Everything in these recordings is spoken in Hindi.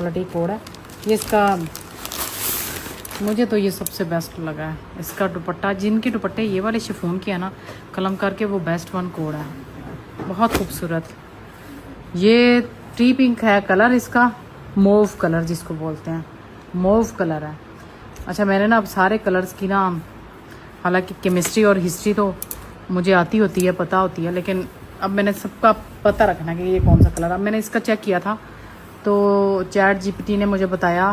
क्वालिटी कोड है ये इसका। मुझे तो ये सबसे बेस्ट लगा है इसका दुपट्टा। जिनके दुपट्टे ये वाले शिफॉन के है ना कलमकार के, वो बेस्ट वन कोड है, बहुत खूबसूरत। ये टी पिंक है कलर इसका, मोव कलर जिसको बोलते हैं, मोव कलर है। अच्छा मैंने ना अब सारे कलर्स की ना, हालांकि केमिस्ट्री और हिस्ट्री तो मुझे आती होती है, पता होती है, लेकिन अब मैंने सबका पता रखना कि ये कौन सा कलर। अब मैंने इसका चेक किया था तो चैट जीपीटी ने मुझे बताया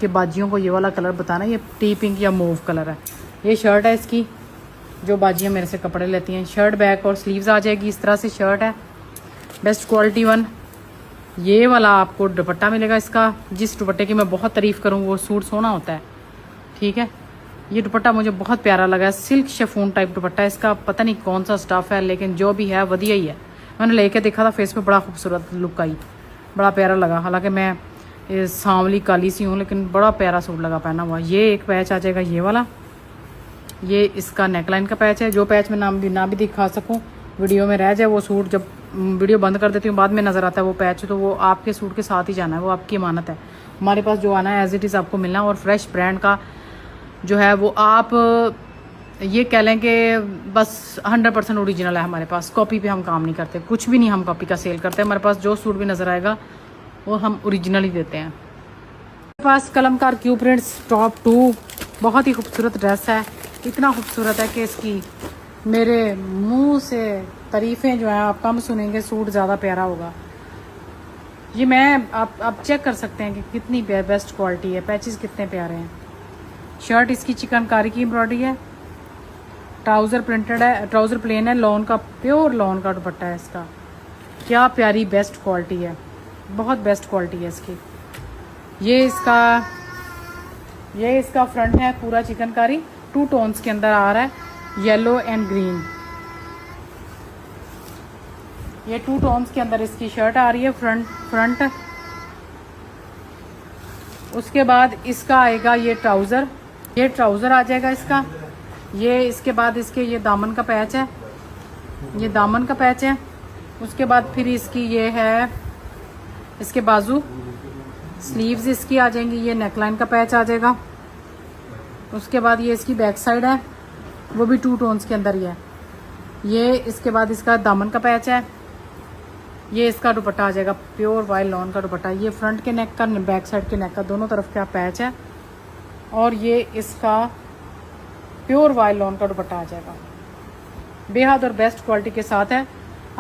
कि बाजियों को ये वाला कलर बताना, ये टी पिंक या मूव कलर है। ये शर्ट है इसकी, जो बाजियाँ मेरे से कपड़े लेती हैं। शर्ट बैक और स्लीव्स आ जाएगी, इस तरह से शर्ट है, बेस्ट क्वालिटी वन। ये वाला आपको दुपट्टा मिलेगा इसका, जिस दुपट्टे की मैं बहुत तारीफ़ करूँ वो सूट सोना होता है, ठीक है। ये दुपट्टा मुझे बहुत प्यारा लगा है, सिल्क शिफॉन टाइप दुपट्टा है इसका, पता नहीं कौन सा स्टफ़ है, लेकिन जो भी है वधिया ही है। मैंने लेके देखा था फेस पे, बड़ा खूबसूरत लुक आई, बड़ा प्यारा लगा। हालांकि मैं सांवली काली सी हूँ, लेकिन बड़ा प्यारा सूट लगा पहना हुआ। ये एक पैच आ जाएगा ये वाला, ये इसका नेकलाइन का पैच है। जो पैच मैं ना भी दिखा सकूँ, वीडियो में रह जाए, वो सूट जब वीडियो बंद कर देती हूँ बाद में नज़र आता है वो पैच, तो वो आपके सूट के साथ ही जाना है, वो आपकी अमानत है। हमारे पास जो आना है एज इट इज़ आपको मिलना है। और फ्रेश ब्रांड का जो है वो आप ये कह लें कि बस 100% ओरिजिनल है हमारे पास। कॉपी पे हम काम नहीं करते, कुछ भी नहीं हम कॉपी का सेल करते। हमारे पास जो सूट भी नज़र आएगा वो हम ओरिजिनल ही देते हैं। हमारे पास कलमकार क्यू प्रिंट्स टॉप 2 बहुत ही खूबसूरत ड्रेस है, इतना खूबसूरत है कि इसकी मेरे मुंह से तारीफ़ें जो हैं आप कम सुनेंगे, सूट ज़्यादा प्यारा होगा। ये मैं आप चेक कर सकते हैं कि कितनी बेस्ट क्वालिटी है, पैचेस कितने प्यारे हैं। शर्ट इसकी चिकनकारी की एम्ब्रॉयडरी है, ट्राउज़र प्रिंटेड है, ट्राउज़र प्लेन है, लॉन का प्योर लॉन का दुपट्टा है इसका। क्या प्यारी बेस्ट क्वालिटी है, बहुत बेस्ट क्वालिटी है इसकी। ये इसका फ्रंट है पूरा चिकनकारी, 2 टोन्स के अंदर आ रहा है, येलो एंड ग्रीन। ये 2 टोन्स के अंदर इसकी शर्ट आ रही है फ्रंट। उसके बाद इसका आएगा ये ट्राउज़र आ जाएगा इसका। ये इसके बाद इसके ये दामन का पैच है, ये दामन का पैच है। उसके बाद फिर इसकी ये है, इसके बाजू स्लीव्स इसकी आ जाएंगी, ये नेकलाइन का पैच आ जाएगा। उसके बाद ये इसकी बैक साइड है, वो भी 2 टोन्स के अंदर ही है। ये इसके बाद इसका दामन का पैच है। ये इसका दुपट्टा आ जाएगा प्योर वाइट लॉन का दुपट्टा। ये फ्रंट के नेक का, बैक साइड के नेक का, दोनों तरफ का पैच है। और ये इसका प्योर वाइट लॉन का दुपट्टा आ जाएगा, बेहद और बेस्ट क्वालिटी के साथ है।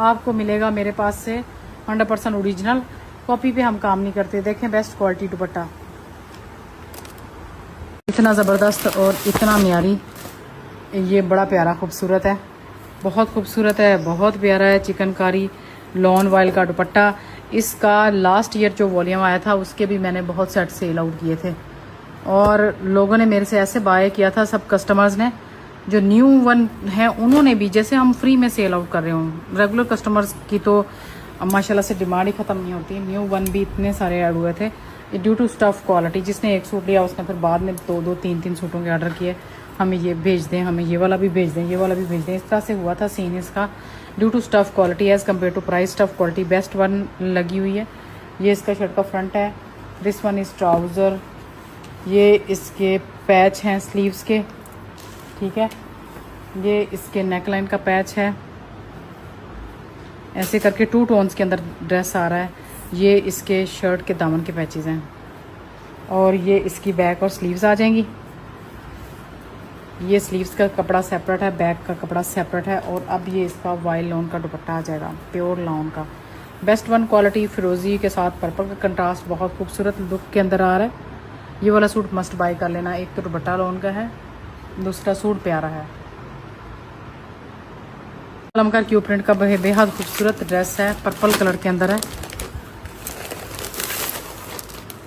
आपको मिलेगा मेरे पास से 100% ओरिजिनल, कॉपी पे हम काम नहीं करते। देखें बेस्ट क्वालिटी दुपट्टा, इतना ज़बरदस्त और इतना म्यारी, ये बड़ा प्यारा खूबसूरत है, बहुत खूबसूरत है, बहुत प्यारा है। चिकनकारी लॉन वाइल का दुपट्टा। इसका लास्ट ईयर जो वॉल्यूम आया था उसके भी मैंने बहुत सेट सेल आउट किए थे, और लोगों ने मेरे से ऐसे बाय किया था, सब कस्टमर्स ने, जो न्यू वन है उन्होंने भी, जैसे हम फ्री में सेल आउट कर रहे हों। रेगुलर कस्टमर्स की तो माशाल्लाह से डिमांड ही ख़त्म नहीं होती, न्यू वन भी इतने सारे ऐड हुए थे। ड्यू टू स्टफ क्वालिटी, जिसने एक सूट लिया उसने फिर बाद में 2-2, 3-3 सूटों के ऑर्डर किए, हमें ये भेज दें, हमें ये वाला भी भेज दें, ये वाला भी भेज दें। इस तरह से हुआ था सीन इसका। Due to stuff quality as compare to price, stuff quality best one लगी हुई है। ये इसका शर्ट का फ्रंट है, दिस वन इज़ ट्राउज़र। ये इसके पैच हैं स्लीव्स के, ठीक है। ये इसके नेकलाइन का पैच है, ऐसे करके 2 टोन्स के अंदर ड्रेस आ रहा है। ये इसके शर्ट के दामन के पैचेस हैं, और ये इसकी बैक और स्लीव्स आ जाएंगी। ये स्लीव्स का कपड़ा सेपरेट है, बैक का कपड़ा सेपरेट है। और अब ये इसका वाइट लॉन का दुपट्टा आ जाएगा, प्योर लॉन का, बेस्ट वन क्वालिटी। फिरोजी के साथ पर्पल का कंट्रास्ट बहुत खूबसूरत लुक के अंदर आ रहा है। ये वाला सूट मस्ट बाय कर लेना, एक तो दुपट्टा लॉन का है, दूसरा सूट प्यारा है। कलमकार क्यू प्रिंट का बेहद खूबसूरत ड्रेस है, पर्पल कलर के अंदर है।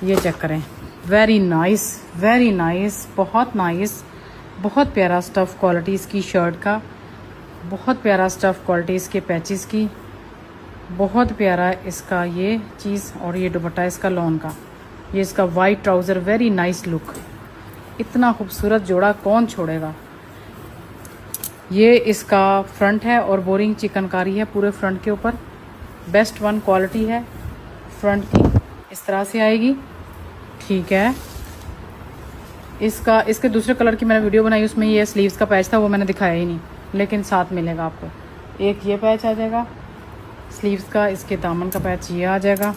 ये चेक करें, वेरी नाइस, बहुत नाइस, बहुत प्यारा स्टफ़ क्वालिटी इसकी शर्ट का, बहुत प्यारा स्टफ़ क्वालिटी इसके पैचेस की, बहुत प्यारा इसका ये चीज़। और ये दुपट्टा इसका लॉन का, ये इसका white trouser, very nice look. इतना खूबसूरत जोड़ा कौन छोड़ेगा। ये इसका फ्रंट है और बोरिंग चिकनकारी है पूरे फ्रंट के ऊपर, बेस्ट वन क्वालिटी है फ्रंट की, इस तरह से आएगी। ठीक है। इसके दूसरे कलर की मैंने वीडियो बनाई, उसमें ये स्लीव्स का पैच था, वो मैंने दिखाया ही नहीं, लेकिन साथ मिलेगा आपको। एक ये पैच आ जाएगा स्लीव्स का, इसके दामन का पैच ये आ जाएगा,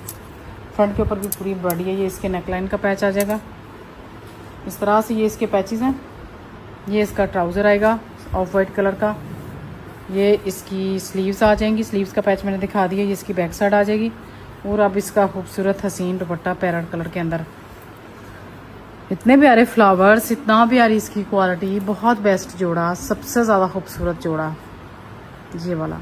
फ्रंट के ऊपर भी पूरी बॉडी है, ये इसके नेकलाइन का पैच आ जाएगा। इस तरह से ये इसके पैचेस हैं। ये इसका ट्राउज़र आएगा ऑफ वाइट कलर का, ये इसकी स्लीव्स आ जाएंगी, स्लीव्स का पैच मैंने दिखा दिया, ये इसकी बैक साइड आ जाएगी। और अब इसका खूबसूरत हसीन दुपट्टा पैरेट कलर के अंदर, इतने प्यारे फ्लावर्स, इतना प्यारी इसकी क्वालिटी, बहुत बेस्ट जोड़ा, सबसे ज़्यादा खूबसूरत जोड़ा ये वाला।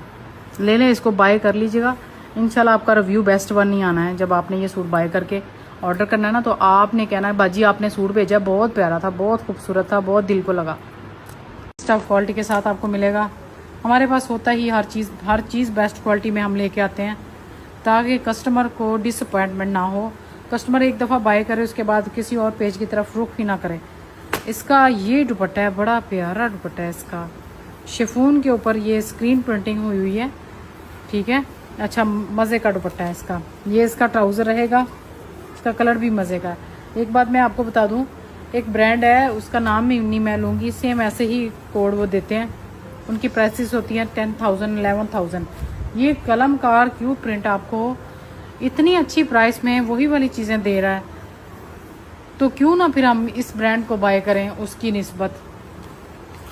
ले लें, इसको बाय कर लीजिएगा। इंशाल्लाह आपका रिव्यू बेस्ट वन नहीं आना है। जब आपने ये सूट बाय करके ऑर्डर करना है ना, तो आपने कहना है बाजी आपने सूट भेजा, बहुत प्यारा था, बहुत खूबसूरत था, बहुत दिल को लगा। स्टफ क्वालिटी के साथ आपको मिलेगा। हमारे पास होता ही हर चीज़ बेस्ट क्वालिटी में हम लेके आते हैं, ताकि कस्टमर को डिसअपॉइंटमेंट ना हो। कस्टमर एक दफ़ा बाय करे, उसके बाद किसी और पेज की तरफ रुख ही ना करे। इसका ये दुपट्टा है, बड़ा प्यारा दुपट्टा है इसका, शिफॉन के ऊपर ये स्क्रीन प्रिंटिंग हुई है, ठीक है। अच्छा मज़े का दुपट्टा है इसका। ये इसका ट्राउज़र रहेगा, इसका कलर भी मज़े का है। एक बात मैं आपको बता दूं, एक ब्रांड है, उसका नाम भी नहीं मैं लूँगी, सेम ऐसे ही कोड वो देते हैं, उनकी प्राइसेस होती हैं 10,000 11,000। ये कलमकार क्यों प्रिंट आपको इतनी अच्छी प्राइस में वही वाली चीज़ें दे रहा है, तो क्यों ना फिर हम इस ब्रांड को बाय करें उसकी निस्बत।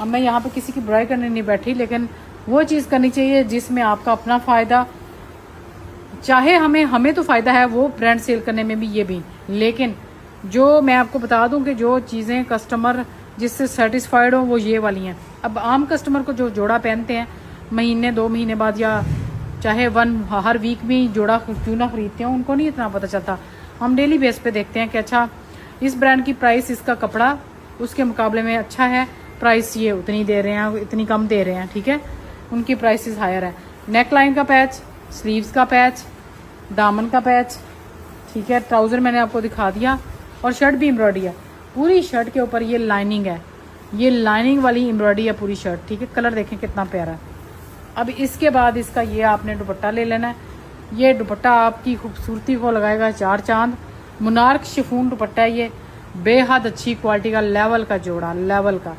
अब मैं यहाँ पे किसी की बुराई करने नहीं बैठी, लेकिन वो चीज़ करनी चाहिए जिसमें आपका अपना फ़ायदा, चाहे हमें तो फ़ायदा है वो ब्रांड सेल करने में भी, ये भी, लेकिन जो मैं आपको बता दूं कि जो चीज़ें कस्टमर जिससे सेटिस्फाइड हो वो ये वाली हैं। अब आम कस्टमर को जो जोड़ा पहनते हैं महीने 2 महीने बाद, या चाहे हर वीक में जोड़ा क्यों ना खरीदते हैं, उनको नहीं इतना पता चलता। हम डेली बेस पे देखते हैं कि अच्छा इस ब्रांड की प्राइस, इसका कपड़ा उसके मुकाबले में अच्छा है, प्राइस ये उतनी दे रहे हैं, इतनी कम दे रहे हैं, ठीक है, उनकी प्राइसेस हायर है। नेक लाइन का पैच, स्लीव्स का पैच, दामन का पैच, ठीक है, ट्राउज़र मैंने आपको दिखा दिया, और शर्ट भी एम्ब्रॉयडरी है। पूरी शर्ट के ऊपर ये लाइनिंग है, ये लाइनिंग वाली एम्ब्रॉयडरी है पूरी शर्ट, ठीक है। कलर देखें कितना प्यारा है। अब इसके बाद इसका ये आपने दुपट्टा ले लेना है। ये दुपट्टा आपकी खूबसूरती को लगाएगा 4 चांद। मुनार्क शिफॉन दुपट्टा है ये, बेहद अच्छी क्वालिटी का, लेवल का जोड़ा, लेवल का।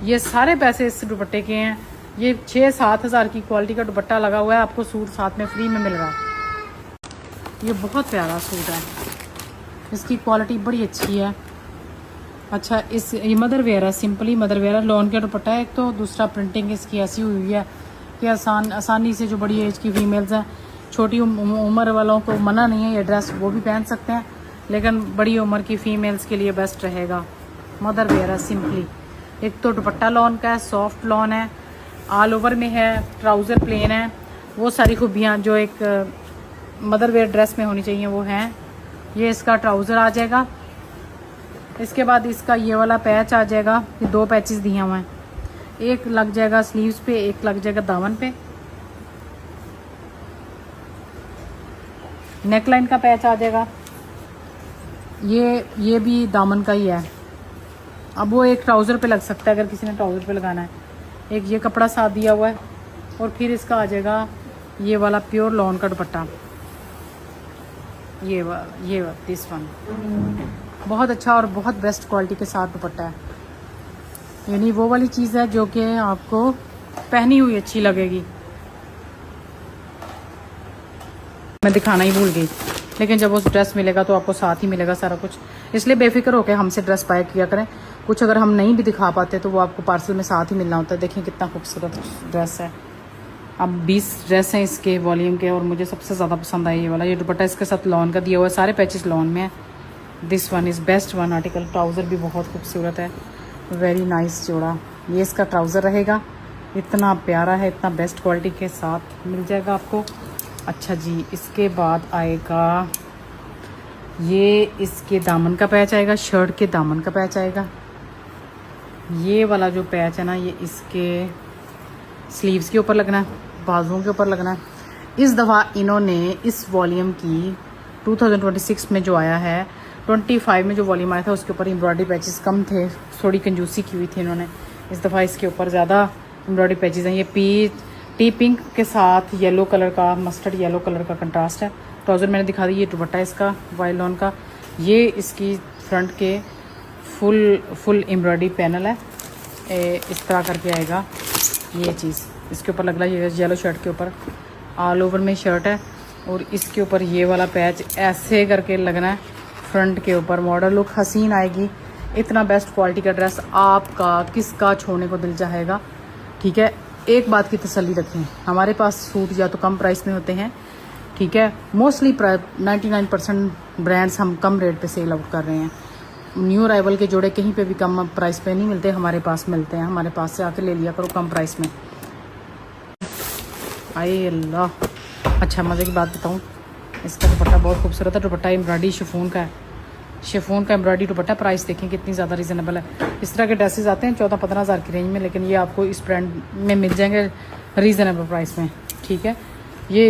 ये सारे पैसे इस दुपट्टे के हैं। ये 6-7 हज़ार की क्वालिटी का दुपट्टा लगा हुआ है, आपको सूट साथ में फ्री में मिल रहा है। ये बहुत प्यारा सूट है, इसकी क्वालिटी बड़ी अच्छी है। अच्छा ये मदर वेयर है, सिंपली मदर वेयर है, लॉन का दुपट्टा है एक तो, दूसरा प्रिंटिंग इसकी ऐसी हुई है कि आसानी से जो बड़ी एज की फीमेल्स हैं, छोटी उम्र वालों को मना नहीं है ये ड्रेस, वो भी पहन सकते हैं, लेकिन बड़ी उम्र की फीमेल्स के लिए बेस्ट रहेगा। मदर वेयर है सिंपली। एक तो दुपट्टा लॉन का है, सॉफ्ट लॉन है, ऑल ओवर में है, ट्राउज़र प्लेन है, वो सारी खूबियाँ जो एक मदर वेयर ड्रेस में होनी चाहिए वो हैं। ये इसका ट्राउज़र आ जाएगा। इसके बाद इसका ये वाला पैच आ जाएगा, ये 2 पैचेस दिए हुए हैं, एक लग जाएगा स्लीव्स पे, एक लग जाएगा दामन पे। नेकलाइन का पैच आ जाएगा, ये भी दामन का ही है। अब वो एक ट्राउज़र पे लग सकता है अगर किसी ने ट्राउज़र पे लगाना है। एक ये कपड़ा साथ दिया हुआ है, और फिर इसका आ जाएगा ये वाला प्योर लॉन का दुपट्टा, ये दिस वन, बहुत अच्छा और बहुत बेस्ट क्वालिटी के साथ दुपट्टा है। यानी वो वाली चीज़ है जो कि आपको पहनी हुई अच्छी लगेगी। मैं दिखाना ही भूल गई, लेकिन जब उस ड्रेस मिलेगा तो आपको साथ ही मिलेगा सारा कुछ, इसलिए बेफिक्र होकर हमसे ड्रेस बाय किया करें। कुछ अगर हम नहीं भी दिखा पाते तो वो आपको पार्सल में साथ ही मिलना होता है। देखिए कितना खूबसूरत ड्रेस है। अब 20 ड्रेस हैं इसके वॉल्यूम के, और मुझे सबसे ज़्यादा पसंद आया ये वाला। ये दुपट्टा इसके साथ लॉन का दिया हुआ है, सारे पैचेस लॉन में है। This one is best one article. Trouser भी बहुत खूबसूरत है, वेरी नाइस जोड़ा। ये इसका ट्राउज़र रहेगा, इतना प्यारा है, इतना बेस्ट क्वालिटी के साथ मिल जाएगा आपको। अच्छा जी, इसके बाद आएगा ये इसके दामन का पैच आएगा, शर्ट के दामन का पैच आएगा। ये वाला जो पैच है ना, ये इसके स्लीव्स के ऊपर लगना है, बाजुओं के ऊपर लगना है। इस दफ़ा इन्होंने इस वॉल्यूम की 2026 में जो आया है, 25 में जो वॉल्यूम आया था उसके ऊपर एम्ब्रॉयडरी पैचेस कम थे, थोड़ी कंजूसी की हुई थी इन्होंने। इस दफ़ा इसके ऊपर ज़्यादा एम्ब्रॉयडरी पैचेस हैं। ये टी पिंक के साथ येलो कलर का, मस्टर्ड येलो कलर का कंट्रास्ट है। ट्राउज़र मैंने दिखा दी। ये दुपट्टा इसका वाइलॉन का, ये इसकी फ्रंट के फुल एम्ब्रॉयडरी पैनल है। इस तरह करके आएगा ये चीज़। इसके ऊपर लग रहा है येलो शर्ट के ऊपर ऑल ओवर में शर्ट है, और इसके ऊपर ये वाला पैच ऐसे करके लगना है फ्रंट के ऊपर। मॉडल लुक हसीन आएगी। इतना बेस्ट क्वालिटी का ड्रेस आपका किसका छोड़ने को दिल चाहेगा। ठीक है, एक बात की तसल्ली रखें, हमारे पास सूट या तो कम प्राइस में होते हैं, ठीक है, मोस्टली 99% ब्रांड्स हम कम रेट पे सेल आउट कर रहे हैं। न्यू अराइवल के जोड़े कहीं पे भी कम प्राइस पे नहीं मिलते, हमारे पास मिलते हैं। हमारे पास से आके ले लिया करो कम प्राइस में। आए अल्लाह। अच्छा, मज़े की बात बताऊँ, इसका दुपट्टा बहुत खूबसूरत है। दुपट्टा एम्ब्रॉयडरी शिफॉन का है, शिफॉन का एम्ब्रॉयडरी दुपट्टा। प्राइस देखें कितनी ज़्यादा रीज़नेबल है। इस तरह के ड्रेसेस आते हैं 14-15 हज़ार की रेंज में, लेकिन ये आपको इस ब्रांड में मिल जाएंगे रीज़नेबल प्राइस में। ठीक है, ये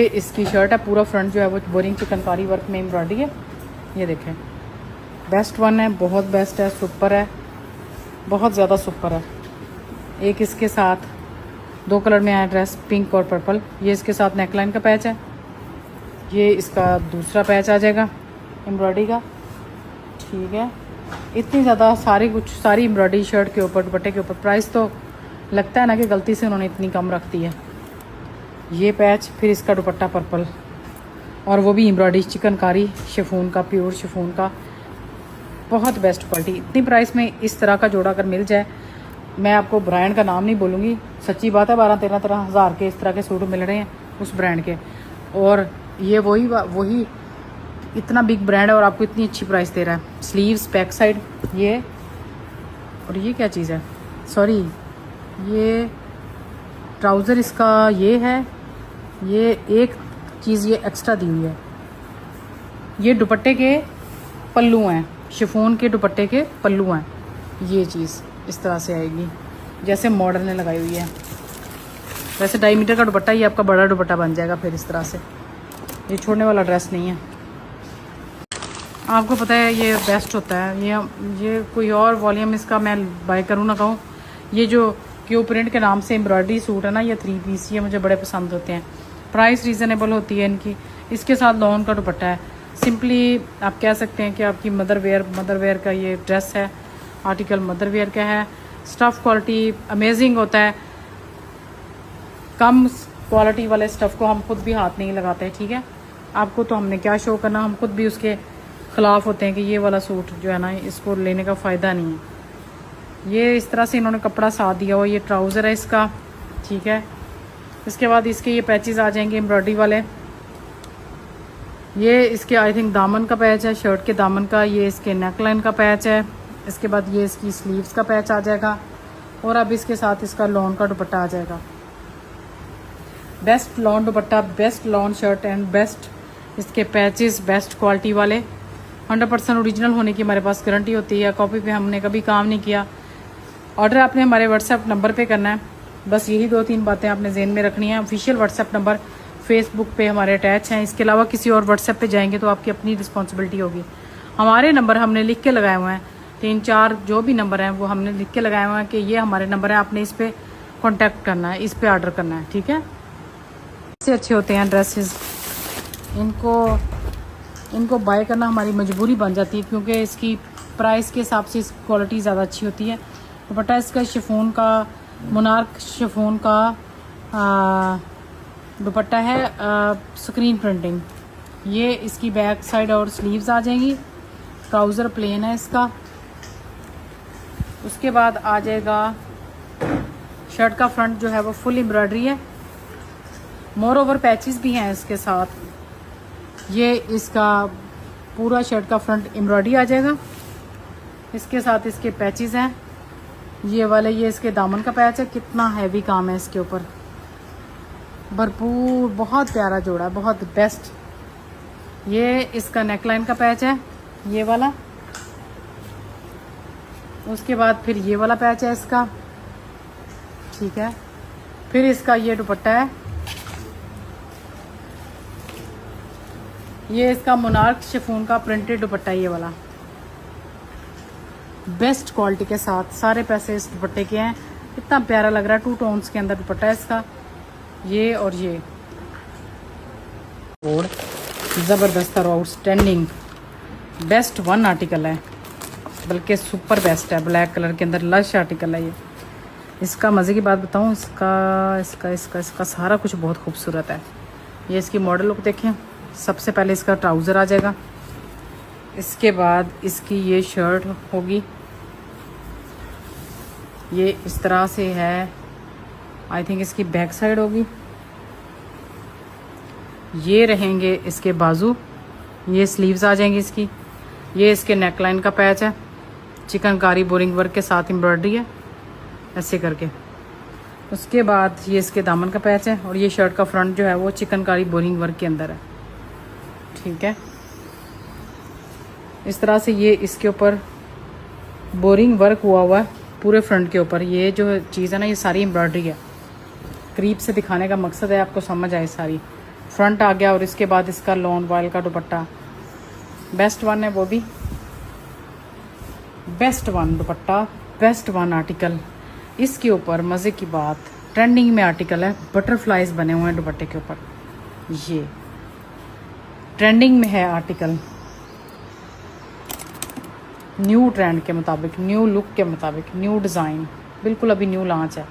इसकी शर्ट है। पूरा फ्रंट जो है वो बोरिंग चिकनकारी वर्क में एम्ब्रॉयडरी है। ये देखें, बेस्ट वन है, बहुत बेस्ट है, सुपर है, बहुत ज़्यादा सुपर है। एक इसके साथ 2 कलर में आया ड्रेस, पिंक और पर्पल। ये इसके साथ नेकलाइन का पैच है। ये इसका दूसरा पैच आ जाएगा एम्ब्रॉयडरी का। ठीक है, इतनी ज़्यादा सारी एम्ब्रॉयडरी शर्ट के ऊपर दुपट्टे के ऊपर। प्राइस तो लगता है ना कि गलती से उन्होंने इतनी कम रख दी है। ये पैच, फिर इसका दुपट्टा पर्पल, और वो भी एम्ब्रॉयडरी चिकनकारी शिफॉन का, प्योर शिफॉन का, बहुत बेस्ट क्वालिटी। इतनी प्राइस में इस तरह का जोड़ा अगर मिल जाए, मैं आपको ब्रांड का नाम नहीं बोलूँगी, सच्ची बात है, 12-13 हज़ार के इस तरह के सूट मिल रहे हैं उस ब्रांड के, और ये वही इतना बिग ब्रांड है और आपको इतनी अच्छी प्राइस दे रहा है। स्लीव्स बैक साइड ये, और ये क्या चीज़ है, सॉरी, ये ट्राउज़र इसका ये है। ये एक चीज़ ये एक्स्ट्रा दी हुई है, ये दुपट्टे के पल्लू हैं, शिफॉन के दुपट्टे के पल्लू हैं। ये चीज़ इस तरह से आएगी जैसे मॉडल ने लगाई हुई है। वैसे 2.5 मीटर का दुपट्टा ये आपका बड़ा दुपट्टा बन जाएगा फिर इस तरह से। ये छोड़ने वाला ड्रेस नहीं है। आपको पता है ये बेस्ट होता है। ये कोई और वॉल्यूम इसका मैं बाय करूँ ना कहूँ, ये जो क्यू प्रिंट के नाम से एम्ब्रॉयडरी सूट है ना, ये 3 पीस, ये मुझे बड़े पसंद होते हैं। प्राइस रीज़नेबल होती है इनकी। इसके साथ लॉन का दुपट्टा है। सिंपली आप कह सकते हैं कि आपकी मदर वेयर का ये ड्रेस है। आर्टिकल मदर वेयर का है। स्टफ़ क्वालिटी अमेजिंग होता है। कम क्वालिटी वाले स्टफ़ को हम खुद भी हाथ नहीं लगाते, ठीक है। आपको तो हमने क्या शो करना, हम खुद भी उसके ख़िलाफ़ होते हैं कि ये वाला सूट जो है ना, इसको लेने का फ़ायदा नहीं है। ये इस तरह से इन्होंने कपड़ा साथ दिया हुआ। ये ट्राउज़र है इसका, ठीक है। इसके बाद इसके ये पैचेस आ जाएंगे एम्ब्रॉयडरी वाले। ये इसके आई थिंक दामन का पैच है, शर्ट के दामन का। ये इसके नेक लाइन का पैच है। इसके बाद ये इसकी स्लीव्स का पैच आ जाएगा, और अब इसके साथ इसका लॉन का दुपट्टा आ जाएगा। Best lawn dupatta, best lawn shirt and best इसके पैचेस, बेस्ट क्वालिटी वाले। 100% ओरिजिनल होने की हमारे पास गारंटी होती है। कॉपी पे हमने कभी काम नहीं किया। ऑर्डर आपने हमारे व्हाट्सएप नंबर पे करना है। बस यही 2-3 बातें आपने ज़हन में रखनी है। ऑफिशियल व्हाट्सएप नंबर फेसबुक पे हमारे अटैच हैं। इसके अलावा किसी और व्हाट्सएप पे जाएंगे तो आपकी अपनी रिस्पॉन्सिबिलिटी होगी। हमारे नंबर हमने लिख के लगाए हुए हैं, 3-4 जो भी नंबर हैं वो हमने लिख के लगाए हुए हैं कि ये हमारे नंबर है, आपने इस पर कॉन्टैक्ट करना है, इस पर ऑर्डर करना है, ठीक है। इससे अच्छे होते हैं ड्रेसेस। इनको बाय करना हमारी मजबूरी बन जाती है, क्योंकि इसकी प्राइस के हिसाब से इसकी क्वालिटी ज़्यादा अच्छी होती है। दुपट्टा इसका शिफॉन का, मोनार्क शिफॉन का दुपट्टा है, स्क्रीन प्रिंटिंग। ये इसकी बैक साइड और स्लीव्स आ जाएंगी। ट्राउज़र प्लेन है इसका। उसके बाद आ जाएगा शर्ट का फ्रंट जो है वो फुल एम्ब्रॉयडरी है। मोर ओवर पैचेस भी हैं इसके साथ। ये इसका पूरा शर्ट का फ्रंट एम्ब्रॉयडरी आ जाएगा। इसके साथ इसके पैचेस हैं ये वाले। ये इसके दामन का पैच है। कितना हैवी काम है इसके ऊपर, भरपूर, बहुत प्यारा जोड़ा है, बहुत बेस्ट। ये इसका नेकलाइन का पैच है, ये वाला। उसके बाद फिर ये वाला पैच है इसका, ठीक है। फिर इसका ये दुपट्टा है। ये इसका मोनार्क शिफॉन का प्रिंटेड दुपट्टा है, ये वाला। बेस्ट क्वालिटी के साथ सारे पैसे इस दुपट्टे के हैं। कितना प्यारा लग रहा है। 2 टोन्स के अंदर दुपट्टा है इसका, ये और ये। और ज़बरदस्त और आउटस्टैंडिंग बेस्ट वन आर्टिकल है, बल्कि सुपर बेस्ट है। ब्लैक कलर के अंदर लश आर्टिकल है ये। इसका मज़े की बात बताऊँ, इसका सारा कुछ बहुत खूबसूरत है। ये इसकी मॉडल लुक देखें। सबसे पहले इसका ट्राउज़र आ जाएगा, इसके बाद इसकी ये शर्ट होगी, ये इस तरह से है। आई थिंक इसकी बैक साइड होगी। ये रहेंगे इसके बाजू, ये स्लीव्स आ जाएंगी इसकी। ये इसके नेकलाइन का पैच है, चिकनकारी बोरिंग वर्क के साथ एम्ब्रॉयडरी है ऐसे करके। उसके बाद ये इसके दामन का पैच है और ये शर्ट का फ्रंट जो है वो चिकनकारी बोरिंग वर्क के अंदर है। ठीक है, इस तरह से ये इसके ऊपर बोरिंग वर्क हुआ है पूरे फ्रंट के ऊपर। ये जो चीज़ है ना, ये सारी एम्ब्रॉयडरी है। करीब से दिखाने का मकसद है आपको समझ आए सारी। फ्रंट आ गया और इसके बाद इसका लॉन वॉयल का दुपट्टा बेस्ट वन है, वो भी बेस्ट वन दुपट्टा, बेस्ट वन आर्टिकल। इसके ऊपर मज़े की बात, ट्रेंडिंग में आर्टिकल है, बटरफ्लाइज बने हुए हैं दुपट्टे के ऊपर। ये ट्रेंडिंग में है आर्टिकल, न्यू ट्रेंड के मुताबिक, न्यू लुक के मुताबिक, न्यू डिज़ाइन, बिल्कुल अभी न्यू लॉन्च है।